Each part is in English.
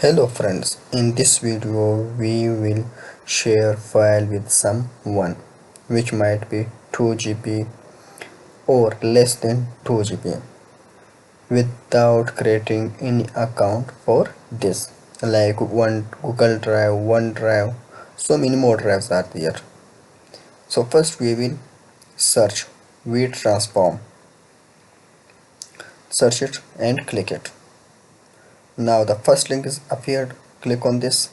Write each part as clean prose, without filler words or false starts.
Hello friends, in this video we will share file with someone which might be 2 GB or less than 2 GB without creating any account for this, like one Google Drive, OneDrive, so many more drives are there. So first we will search Wetransfer, search it and click it. Now the first link is appeared, click on this.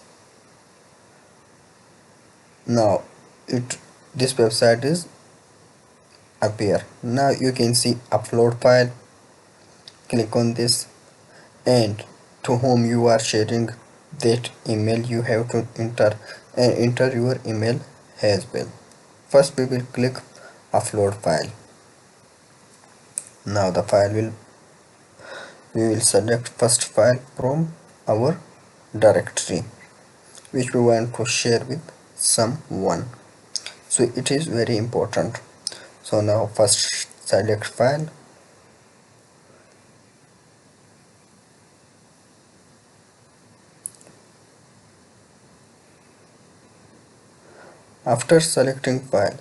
Now this website is appear. Now you can see upload file, click on this, and to whom you are sharing that email you have to enter and enter your email as well. First we will click upload file. Now the file will we will select first file from our directory which we want to share with someone, so it is very important. So now first select file. After selecting file,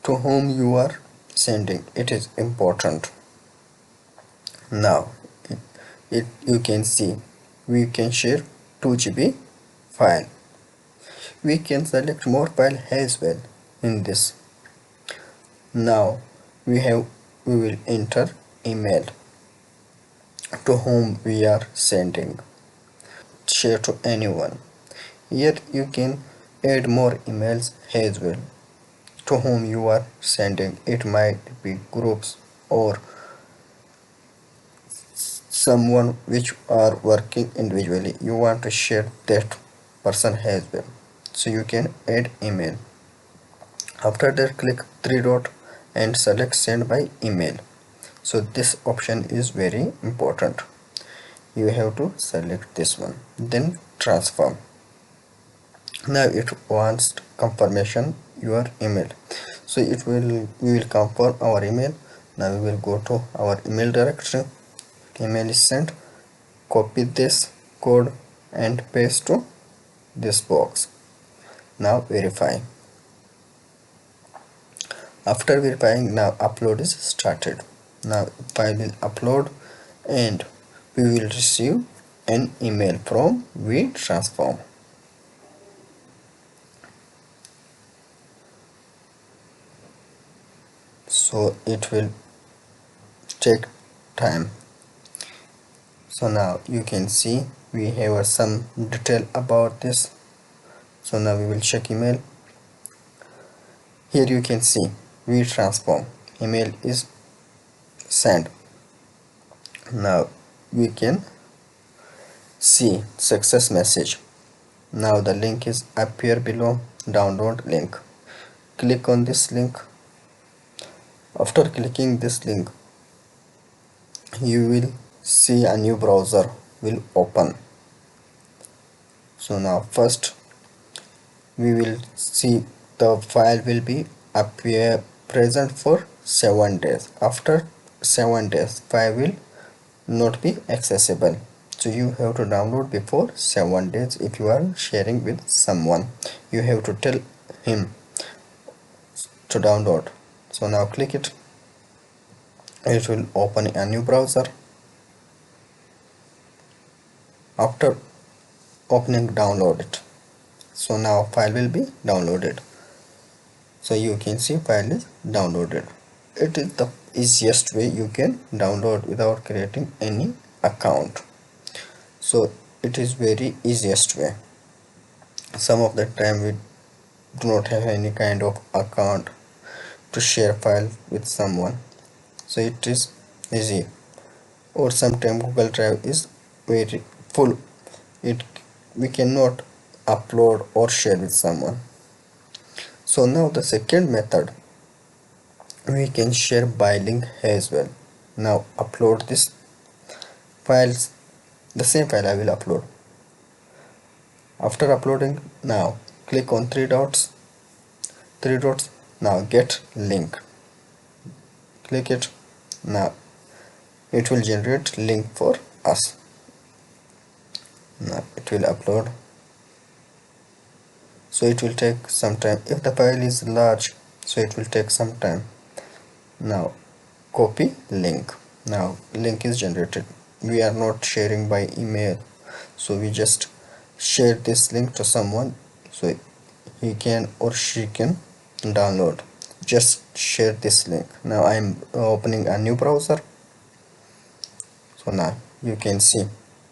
to whom you are sending, it is important. Now you can see we can share 2 GB file. We can select more file as well in this. Now we will enter email to whom we are sending, share to anyone. Here you can add more emails as well to whom you are sending. It might be groups or someone which are working individually, you want to share that person as well, so you can add email. After that click three dot and select send by email. So this option is very important, you have to select this one, then transfer. Now it wants confirmation your email, so we will confirm our email. Now we will go to our email directory. Email is sent, copy this code and paste to this box. Now verify. After verifying, now upload is started. Now file will upload and we will receive an email from Wetransfer. So it will take time. So now you can see we have some detail about this. So now we will check email. Here you can see Wetransfer email is sent. Now we can see success message. Now the link is appear below, download link. Click on this link. After clicking this link, you will see a new browser will open. So now first we will see the file will be appear present for 7 days. After 7 days file will not be accessible, so you have to download before 7 days. If you are sharing with someone, you have to tell him to download. So now click it, it will open a new browser. After opening, download it. So now file will be downloaded. So you can see file is downloaded. It is the easiest way you can download without creating any account. So it is very easiest way. Some of the time we do not have any kind of account to share file with someone, so it is easy. Or sometimes Google Drive is very full, it we cannot upload or share with someone. So now the second method, we can share by link as well. Now upload this files, the same file I will upload. After uploading, now click on three dots. Now get link, click it. Now it will generate link for us. Now it will upload. So it will take some time. If the file is large, so it will take some time. Now copy link. Now link is generated. We are not sharing by email, so we just share this link to someone so he can or she can download. Just share this link. Now I am opening a new browser. So now you can see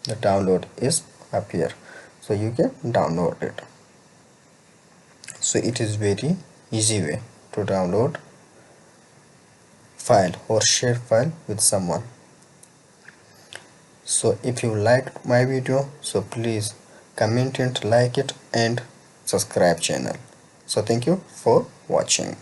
the download is up here, so you can download it. So it is very easy way to download file or share file with someone. So if you liked my video, so please comment and like it and subscribe channel. So thank you for watching.